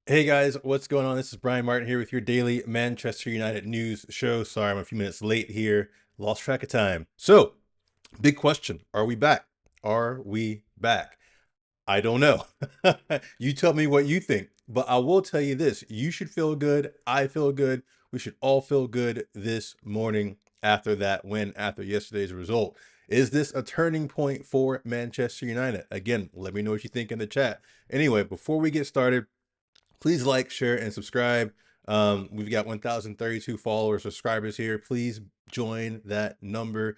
Hey guys, what's going on? This is Brian Martin here with your daily Manchester United news show. Sorry, I'm a few minutes late here. Lost track of time. So, big question. Are we back? Are we back? I don't know. You tell me what you think. But I will tell you this. You should feel good. I feel good. We should all feel good this morning after that win, after yesterday's result. Is this a turning point for Manchester United? Again, let me know what you think in the chat. Anyway, before we get started, please like, share, and subscribe. We've got 1,032 followers, subscribers here. Please join that number.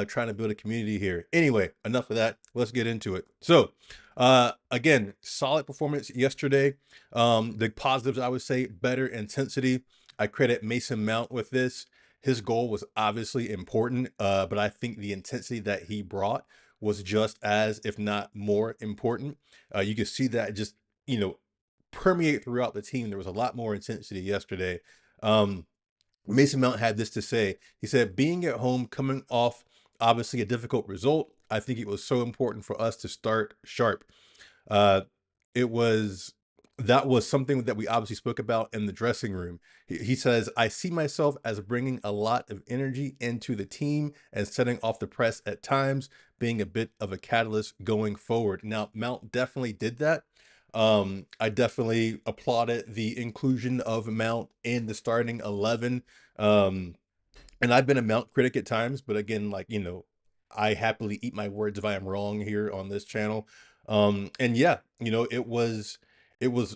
Trying to build a community here. Anyway, enough of that. Let's get into it. So, again, solid performance yesterday. The positives, I would say, better intensity. I credit Mason Mount with this. His goal was obviously important, but I think the intensity that he brought was just as, if not more important. You can see that just, you know, permeate throughout the team. There was a lot more intensity yesterday. Um, Mason Mount had this to say. He said, being at home, coming off obviously a difficult result, I think it was so important for us to start sharp. Uh, it was that was something that we obviously spoke about in the dressing room. He says, I see myself as bringing a lot of energy into the team and setting off the press at times, being a bit of a catalyst going forward. Now, Mount definitely did that. I definitely applauded the inclusion of Mount in the starting 11. Um, and I've been a Mount critic at times, but again, like, I happily eat my words if I am wrong here on this channel. And yeah, it was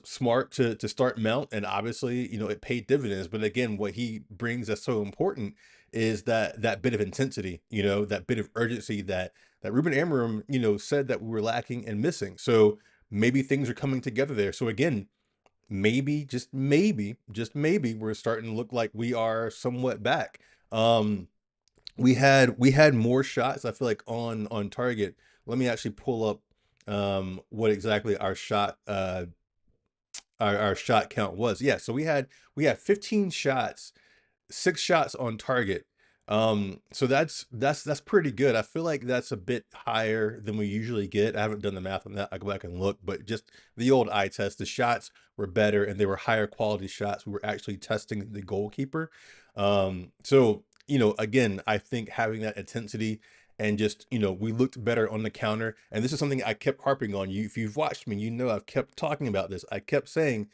smart to start Mount, and obviously, it paid dividends. But again, what he brings that's so important is that bit of intensity, that bit of urgency that Ruben Amorim, said that we were lacking and missing. So maybe things are coming together there. So again, maybe, just maybe we're starting to look like we are somewhat back. Um, we had more shots, I feel like, on target. Let me actually pull up what exactly our shot count was. Yeah, so we had 15 shots, 6 shots on target. So that's pretty good. I feel like that's a bit higher than we usually get. I haven't done the math on that. I go back and look, but just the old eye test, the shots were better and they were higher quality shots. We were actually testing the goalkeeper. So again, I think having that intensity and just, we looked better on the counter. And this is something I kept harping on. You, if you've watched me, I've kept talking about this. I kept saying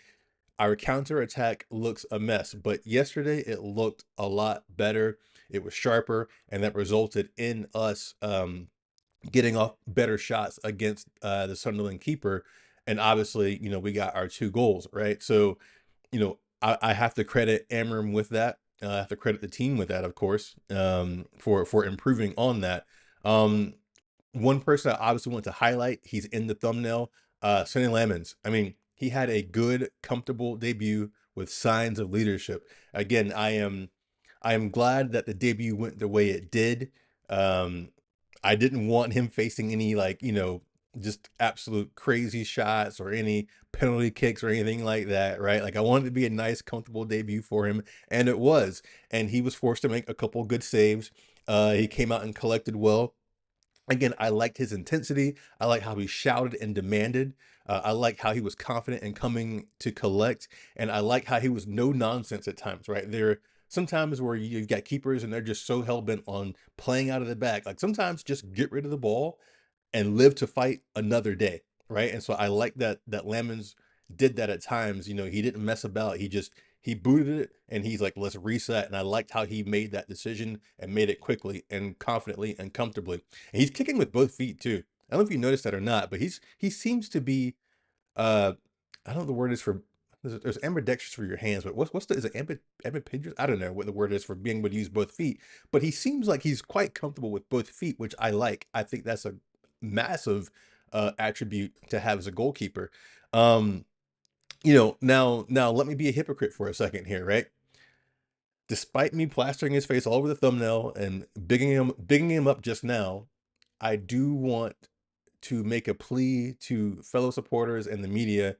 our counterattack looks a mess, but yesterday it looked a lot better. It was sharper, and that resulted in us getting off better shots against the Sunderland keeper. And obviously, we got our 2 goals, right? So, I have to credit Amram with that. I have to credit the team with that, of course, for improving on that. Um, One person I obviously want to highlight, he's in the thumbnail, Sonny Lamons. I mean, he had a good, comfortable debut with signs of leadership. Again, I am glad that the debut went the way it did. Um, I didn't want him facing any, like, just absolute crazy shots or any penalty kicks or anything like that, right? Like, I wanted it to be a nice, comfortable debut for him, and it was. And he was forced to make a couple good saves. He came out and collected well. Again, I liked his intensity. I like how he shouted and demanded. I like how he was confident in coming to collect, and I like how he was no nonsense at times. Right there, sometimes where you've got keepers and they're just so hell bent on playing out of the back. Like, sometimes just get rid of the ball and live to fight another day, right? And so I like that Lamens did that at times. He didn't mess about. He booted it and he's like, let's reset. And I liked how he made that decision and made it quickly and confidently and comfortably. And he's kicking with both feet too. I don't know if you noticed that or not, but he seems to be uh I don't know what the word is for. There's ambidextrous for your hands, but what's the is it ambidextrous? I don't know what the word is for being able to use both feet, but he seems like he's quite comfortable with both feet, which I like. I think that's a massive attribute to have as a goalkeeper. Um, now let me be a hypocrite for a second here, right? Despite me plastering his face all over the thumbnail and bigging him up just now, I do want to make a plea to fellow supporters and the media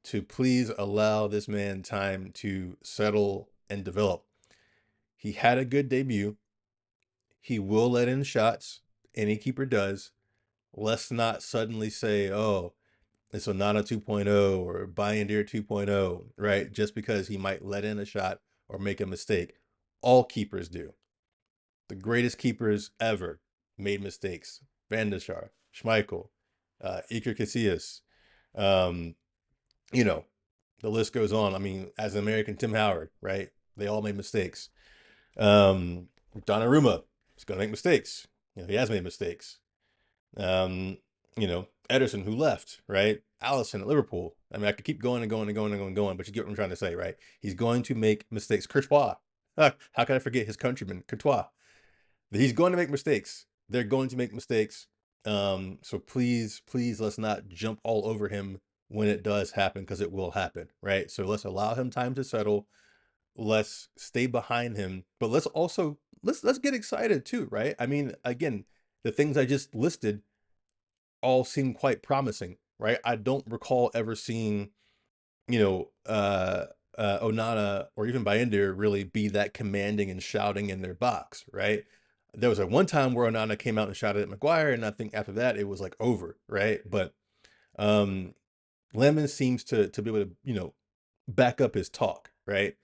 to please allow this man time to settle and develop. He had a good debut. He will let in shots. Any keeper does. Let's not suddenly say, oh, it's Onana 2.0 or Bayindir 2.0, right? Just because he might let in a shot or make a mistake. All keepers do. The greatest keepers ever made mistakes. Van der Sar, Schmeichel, Iker Casillas, um, you know, the list goes on. I mean, as an American, Tim Howard, right? They all made mistakes. Donnarumma is going to make mistakes. He has made mistakes. Um, Ederson, who left, right? Allison at Liverpool. I mean, I could keep going and going and going and going and going, but you get what I'm trying to say, right? He's going to make mistakes. Courtois. How can I forget his countryman, Courtois? He's going to make mistakes. They're going to make mistakes. So please, please, let's not jump all over him when it does happen, because it will happen, right? So let's allow him time to settle. Let's stay behind him, but let's get excited too, right? I mean, again, the things I just listed all seem quite promising, right? I don't recall ever seeing, Onana or even Bayindir really be that commanding and shouting in their box, right? There was a one time where Onana came out and shouted at Maguire, and I think after that it was like over, right? But um Lemon seems to be able to, back up his talk, right?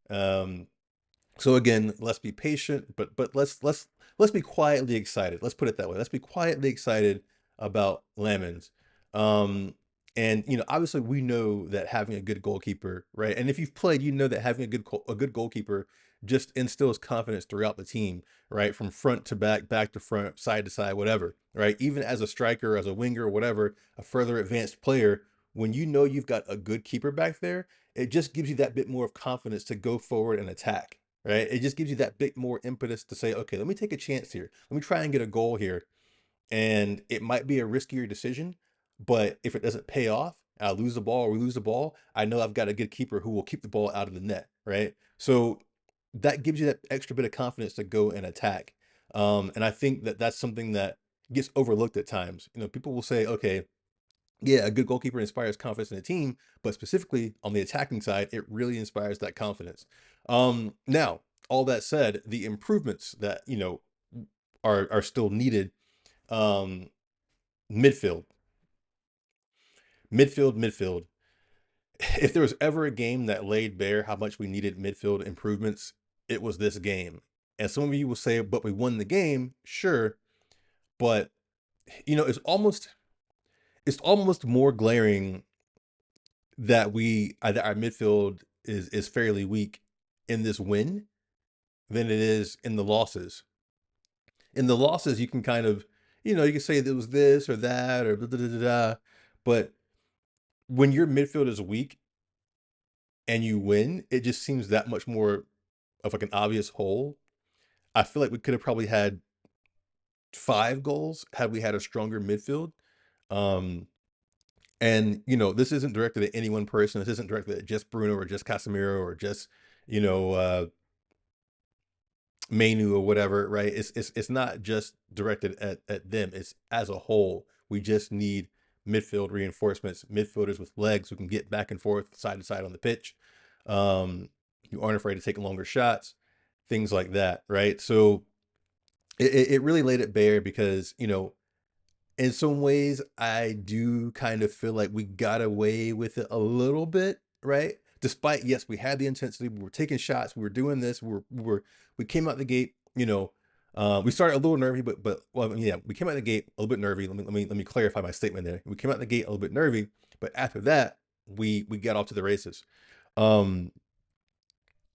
Um so again, let's be patient, but let's be quietly excited. Let's put it that way. Let's be quietly excited about Lemons. Um, and obviously we know that having a good goalkeeper, right? And if you've played, you know that having a good goalkeeper just instills confidence throughout the team, right? From front to back, back to front, side to side, whatever, right? Even as a striker, as a winger, whatever, a further advanced player, when you know you've got a good keeper back there, it just gives you that bit more of confidence to go forward and attack, right? It just gives you that bit more impetus to say, okay, let me take a chance here. Let me try and get a goal here. And it might be a riskier decision, but if it doesn't pay off, I lose the ball or we lose the ball, I know I've got a good keeper who will keep the ball out of the net, right? So that gives you that extra bit of confidence to go and attack. And I think that that's something that gets overlooked at times. People will say, okay, yeah, a good goalkeeper inspires confidence in a team, but specifically on the attacking side, it really inspires that confidence. Now, all that said, the improvements that are still needed. Um, midfield, midfield. If there was ever a game that laid bare how much we needed midfield improvements, it was this game. And some of you will say, "But we won the game." Sure, but it's almost more glaring that our midfield is fairly weak in this win than it is in the losses. In the losses, you can kind of, you can say there was this or that or blah, blah, blah, blah, but when your midfield is weak and you win, it just seems that much more of like an obvious hole. I feel like we could have probably had 5 goals had we had a stronger midfield. Um, And this isn't directed at any one person. This isn't directed at just Bruno or just Casemiro or just you know uh, Manu or whatever, right? It's not just directed at them. It's as a whole. We just need midfield reinforcements, midfielders with legs who can get back and forth, side to side on the pitch, who aren't afraid to take longer shots, things like that, right? So it really laid it bare because in some ways, I do kind of feel like we got away with it a little bit, right? Despite, yes, we had the intensity, we were taking shots, we were doing this, we came out the gate, we started a little nervy, but well, yeah, we came out the gate a little bit nervy. Let me clarify my statement there. We came out the gate a little bit nervy, but after that, we got off to the races. Um,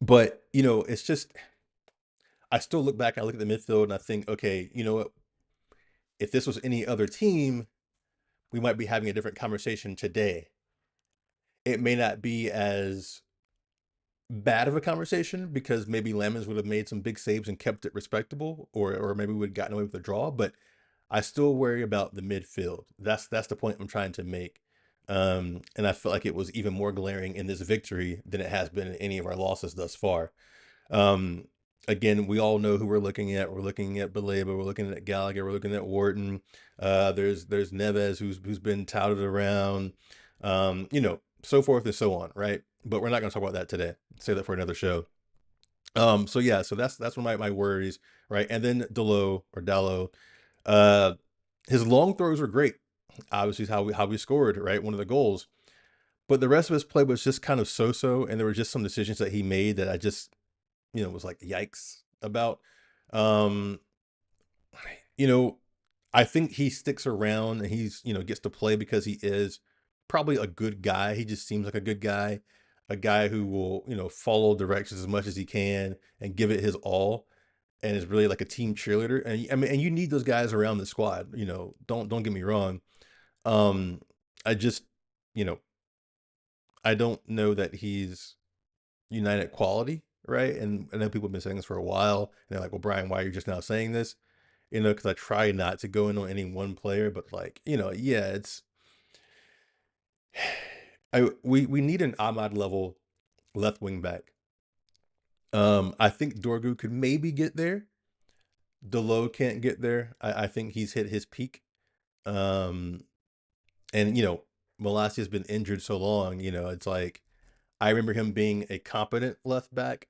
but it's just I still look back, I look at the midfield, and I think, okay, you know what? If this was any other team, we might be having a different conversation today. It may not be as bad of a conversation because maybe Lemons would have made some big saves and kept it respectable, or maybe we would have gotten away with a draw. But I still worry about the midfield. That's the point I'm trying to make. And I feel like it was even more glaring in this victory than it has been in any of our losses thus far. Um, Again, we all know who we're looking at. We're looking at Baleba. We're looking at Gallagher. We're looking at Wharton. There's Neves who's been touted around. So forth and so on, right? But we're not going to talk about that today. Save that for another show. So yeah, so that's one of my worries, right? And then Dalot. His long throws were great. obviously how we scored, right? One of the goals. But the rest of his play was just kind of so-so, and there were just some decisions that he made that I just, was like, yikes about. Um, you know, I think he sticks around and he's, gets to play because he is probably a good guy. He just seems like a good guy, a guy who will, follow directions as much as he can and give it his all, and is really like a team cheerleader. And I mean, and you need those guys around the squad. Don't get me wrong. Um, I just, you know, I don't know that he's United quality, right? And I know people have been saying this for a while, and they're like, "Well, Brian, why are you just now saying this?" Because I try not to go in on any one player, but like, yeah, it's we need an Ahmad level left wing back. I think Dorgu could maybe get there. Delo can't get there. I think he's hit his peak. Um, and Malassi has been injured so long. It's like I remember him being a competent left back.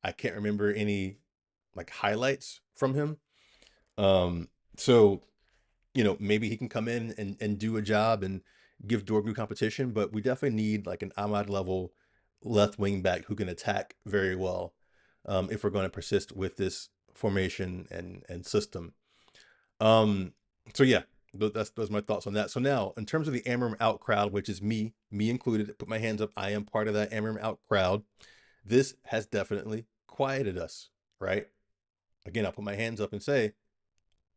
I can't remember any like highlights from him. Um, so maybe he can come in and do a job and give Dorgu competition, but we definitely need like an Ahmad level left wing back who can attack very well, if we're going to persist with this formation and system. Um, so yeah, that's those are my thoughts on that. So now, in terms of the Amram out crowd, which is me included, put my hands up. I am part of that Amram out crowd. This has definitely quieted us, right? Again, I'll put my hands up and say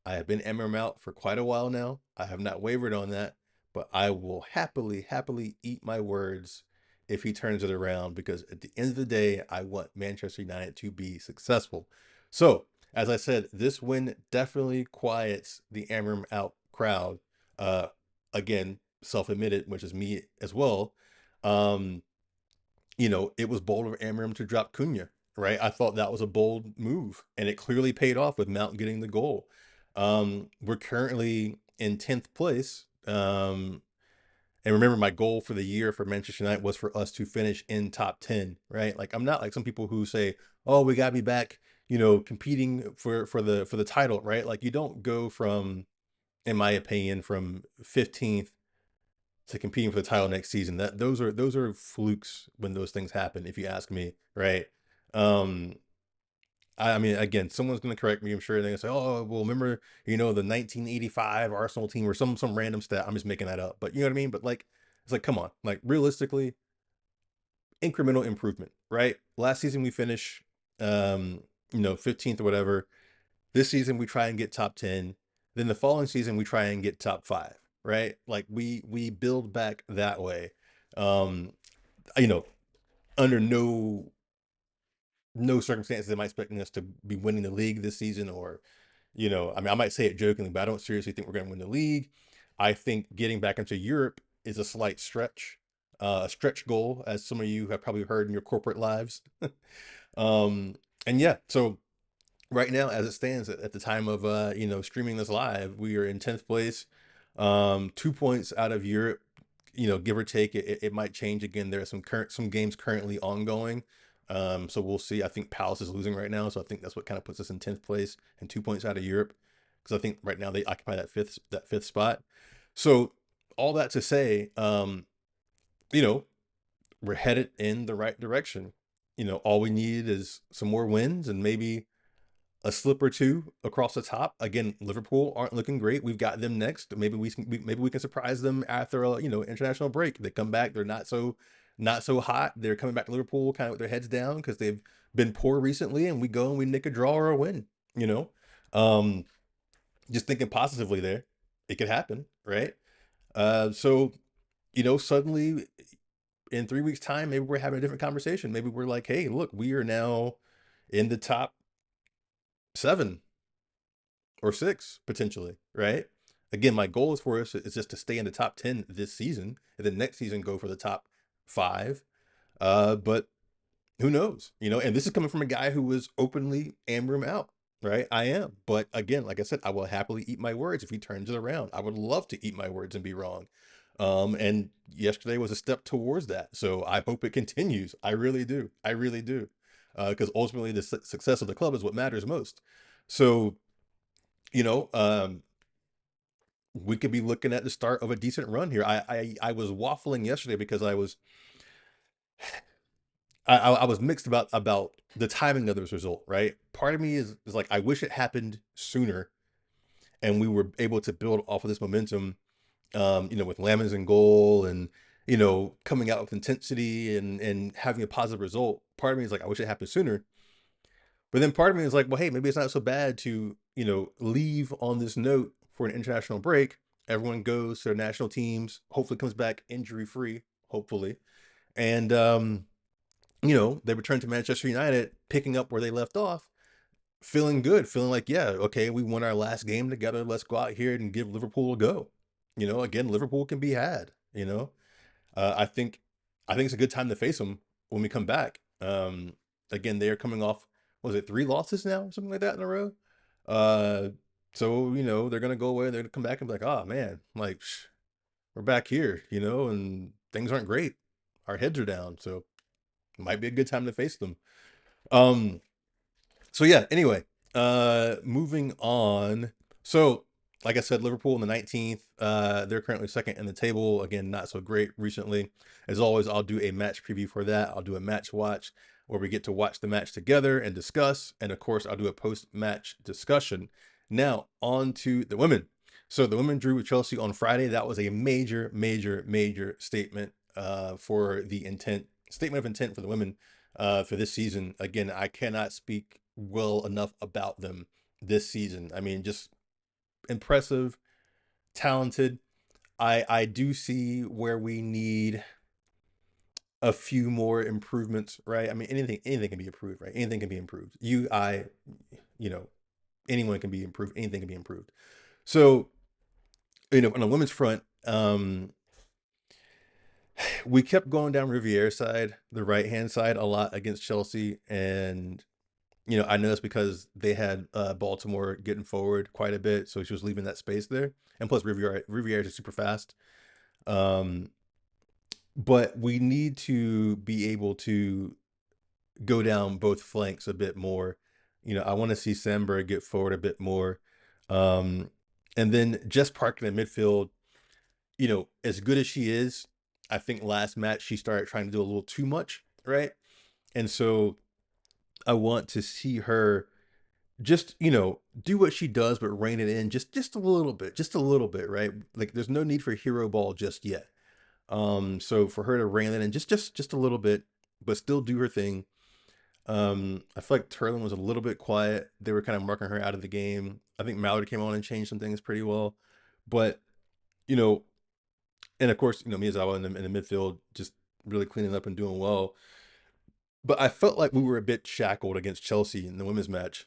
I have been Eminem out for quite a while now. I have not wavered on that, but I will happily eat my words if he turns it around, because at the end of the day, I want Manchester United to be successful. So, as I said, this win definitely quiets the Amram out crowd. Uh, Again, self-admitted, which is me as well. Um, it was bold of Amram to drop Cunha, right? I thought that was a bold move, and it clearly paid off with Mount getting the goal. We're currently in 10th place. And remember, my goal for the year for Manchester United was for us to finish in top 10, right? Like, I'm not like some people who say, "Oh, we got to be back, competing for the title," right? Like, you don't go from, in my opinion, from 15th to competing for the title next season. That those are flukes when those things happen, if you ask me, right? Um, I mean, again, someone's gonna correct me, I'm sure. They're gonna say, "Oh, well, remember, the 1985 Arsenal team," or some random stat. I'm just making that up, but you know what I mean. But like, it's like, come on, like realistically, incremental improvement, right? Last season we finish, 15th or whatever. This season we try and get top 10. Then the following season we try and get top 5, right? Like we build back that way. Um, you know, Under no circumstances am I expecting us to be winning the league this season, or I mean, I might say it jokingly, but I don't seriously think we're going to win the league. I think getting back into Europe is a slight stretch, a stretch goal, as some of you have probably heard in your corporate lives. um, and yeah, so right now, as it stands at the time of streaming this live, we are in 10th place, 2 points out of Europe. Give or take, it might change again. There are some games currently ongoing, so we'll see. I think Palace is losing right now, so I think that's what kind of puts us in 10th place and 2 points out of Europe, because I think right now they occupy that fifth spot. So all that to say, you know we're headed in the right direction. All we need is some more wins and maybe a slip or two across the top. Again, Liverpool aren't looking great. We've got them next. Maybe we can surprise them after a international break. They come back. They're not so hot. They're coming back to Liverpool kind of with their heads down because they've been poor recently, and we go and we nick a draw or a win. You know, um, just thinking positively there, it could happen, right? So suddenly in 3 weeks' time, maybe we're having a different conversation. Maybe we're like, hey, look, we are now in the top 7 or 6 potentially, right? Again, my goal is for us is just to stay in the top 10 this season, and then next season go for the top 5. But who knows? And this is coming from a guy who was openly Amram out, right? I am. But again, like I said, I will happily eat my words if he turns it around. I would love to eat my words and be wrong. And yesterday was a step towards that. So I hope it continues. I really do. I really do. Because ultimately the success of the club is what matters most. So, you know, um, we could be looking at the start of a decent run here. I was waffling yesterday because I was mixed about the timing of this result, right? Part of me is like, I wish it happened sooner and we were able to build off of this momentum, with Lamens in goal and, coming out with intensity and having a positive result. Part of me is like, I wish it happened sooner. But then part of me is like, well, hey, maybe it's not so bad to, leave on this note for an international break. Everyone goes to their national teams, hopefully comes back injury free, hopefully. And, they return to Manchester United, picking up where they left off, feeling good, feeling like, yeah, okay, we won our last game together. Let's go out here and give Liverpool a go. Again, Liverpool can be had. I think it's a good time to face them when we come back. Again, they are coming off, was it 3 losses now, something like that in a row? Uh, so they're gonna go away. They're gonna come back and be like, oh man, like we're back here, and things aren't great. Our heads are down, so it might be a good time to face them. Um, so yeah, anyway, moving on. So, like I said, Liverpool in the 19th. They're currently second in the table. Again, not so great recently. As always, I'll do a match preview for that. I'll do a match watch where we get to watch the match together and discuss. And of course, I'll do a post-match discussion. Now, on to the women. So the women drew with Chelsea on Friday. That was a major, major, major statement for the statement of intent for the women for this season. Again, I cannot speak well enough about them this season. I mean, just impressive, talented. I do see where we need a few more improvements, right? I mean, anything can be improved, right? Anything can be improved. You know, anyone can be improved. Anything can be improved. So, on the women's front, we kept going down Riviera's side, the right hand side, a lot against Chelsea, and I know that's because they had Baltimore getting forward quite a bit, so she was leaving that space there. And plus, Riviera is super fast. Um, but we need to be able to go down both flanks a bit more. I want to see Sandberg get forward a bit more. Um, and then Jess Parker in midfield, as good as she is, I think last match she started trying to do a little too much, right? And so I want to see her just do what she does, but rein it in just a little bit, right? Like there's no need for hero ball just yet. So for her to rein it in just a little bit, but still do her thing. I feel like Turlin was a little bit quiet. They were kind of marking her out of the game. I think Manutd came on and changed some things pretty well, but you know, and of course, Miyazawa in the midfield just really cleaning up and doing well. But I felt like we were a bit shackled against Chelsea in the women's match.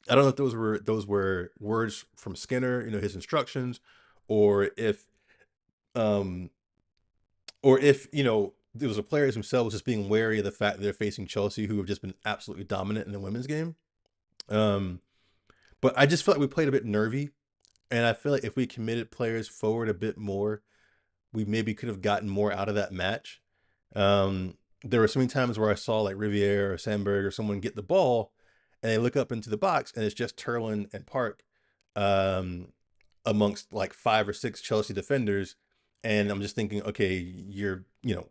I don't know if those were words from Skinner, his instructions, or um if there was the players themselves just being wary of the fact that they're facing Chelsea, who have just been absolutely dominant in the women's game. Um, but I just felt like we played a bit nervy, and I feel like if we committed players forward a bit more, we maybe could have gotten more out of that match. There were so many times where I saw like Riviere or Sandberg or someone get the ball, and they look up into the box, and it's just Turlin and Park, um, amongst like 5 or 6 Chelsea defenders, and I'm just thinking, okay,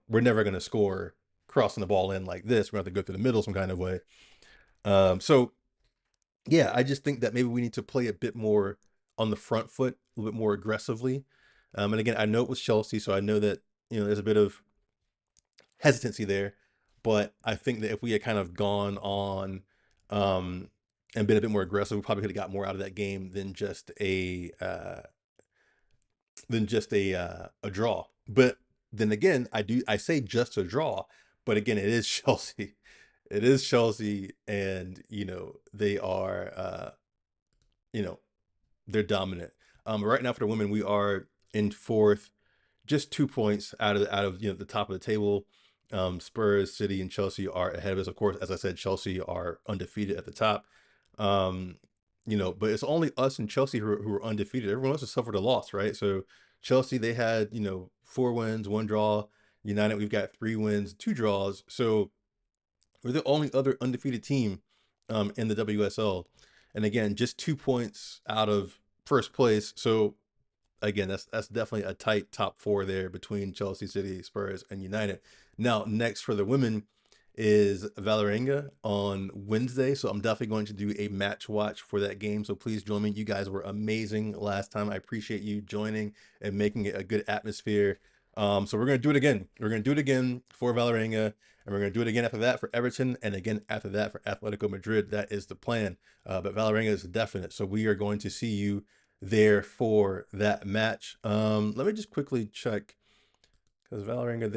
we're never going to score crossing the ball in like this. We're going to have to go through the middle some kind of way. So yeah, I just think that maybe we need to play a bit more on the front foot, a little bit more aggressively. And again, I know it was Chelsea, so I know that there's a bit of hesitancy there, but I think that if we had kind of gone on um, and been a bit more aggressive, we probably could have got more out of that game than just a draw. But then again, I say just a draw, but again, it is Chelsea. It is Chelsea, and they are you know they're dominant. Right now for the women, we are in fourth, just 2 points out of the top of the table. Spurs, City, and Chelsea are ahead of us. Of course, as I said, Chelsea are undefeated at the top. Um, but it's only us and Chelsea who are undefeated. Everyone else has suffered a loss, right? So Chelsea, they had 4 wins, 1 draw. United, we've got 3 wins, 2 draws. So we're the only other undefeated team in the WSL. And again, just 2 points out of first place. So again, that's definitely a tight top four there between Chelsea, City, Spurs, and United. Now, next for the women is Valerenga on Wednesday. So I'm definitely going to do a match watch for that game. So please join me. You guys were amazing last time. I appreciate you joining and making it a good atmosphere. So we're going to do it again. We're going to do it again for Valerenga, and we're going to do it again after that for Everton, and again after that for Atletico Madrid. That is the plan. But Valerenga is definite. So we are going to see you there for that match. Let me just quickly check, because Valerenga,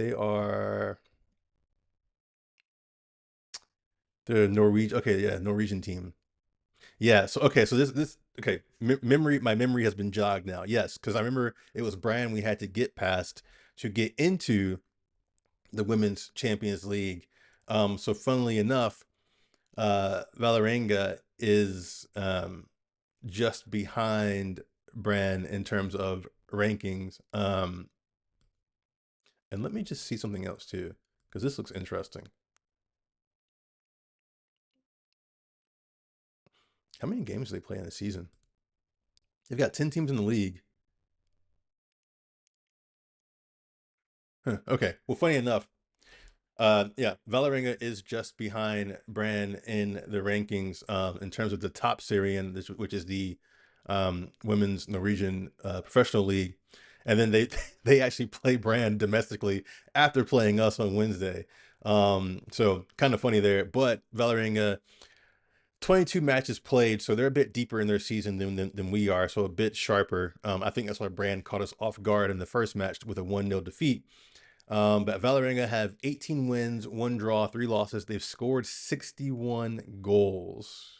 they're Norwegian. Okay, yeah, Norwegian team. Yeah. So okay. So this okay. Memory. My memory has been jogged now. Yes, because I remember it was Brian we had to get past to get into the Women's Champions League. So funnily enough, Valerenga is just behind Bran in terms of rankings. And let me just see something else too, because this looks interesting. How many games do they play in a season? They've got 10 teams in the league. Huh, okay. Well, funny enough, yeah, Valerenga is just behind Bran in the rankings in terms of the top Syrian, which is the women's Norwegian professional league, and then they they actually play Bran domestically after playing us on Wednesday. So kind of funny there, but Valerenga 22 matches played, so they're a bit deeper in their season than we are, so a bit sharper. I think that's why Brand caught us off guard in the first match with a 1-0 defeat. But Valerenga have 18 wins, 1 draw, 3 losses. They've scored 61 goals.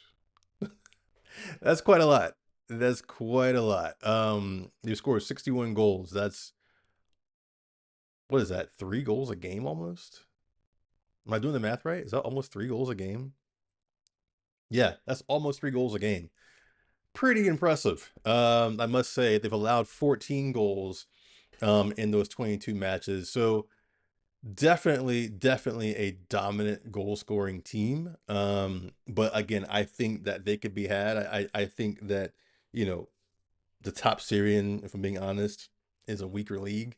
That's quite a lot. That's quite a lot. They've scored 61 goals. That's, what is that? 3 goals a game almost? Am I doing the math right? Is that almost 3 goals a game? Yeah, that's almost 3 goals a game. Pretty impressive. I must say they've allowed 14 goals in those 22 matches. So definitely a dominant goal scoring team. But again, I think that they could be had. I think that, you know, the top Syrian, if I'm being honest, is a weaker league.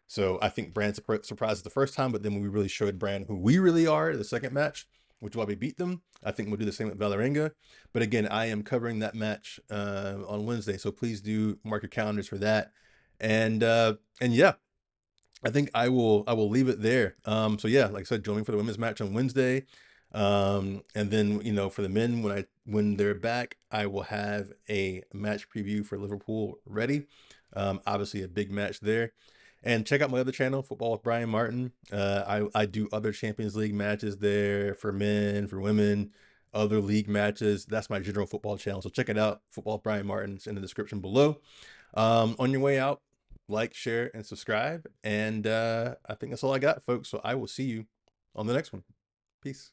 So I think Brand surprised the first time, but then when we really showed Brand who we really are the second match, which is why we beat them, I think we'll do the same with Valerenga. But again, I am covering that match on Wednesday, so please do mark your calendars for that. And yeah, I think I will leave it there. So yeah, like I said, join me for the women's match on Wednesday. And then, you know, for the men, when they're back, I will have a match preview for Liverpool ready. Obviously a big match there. And check out my other channel, Football with Brian Martin. I do other Champions League matches there for men, for women, other league matches. That's my general football channel. So check it out, Football with Brian Martin. It's in the description below. On your way out, like, share, and subscribe. And I think that's all I got, folks. So I will see you on the next one. Peace.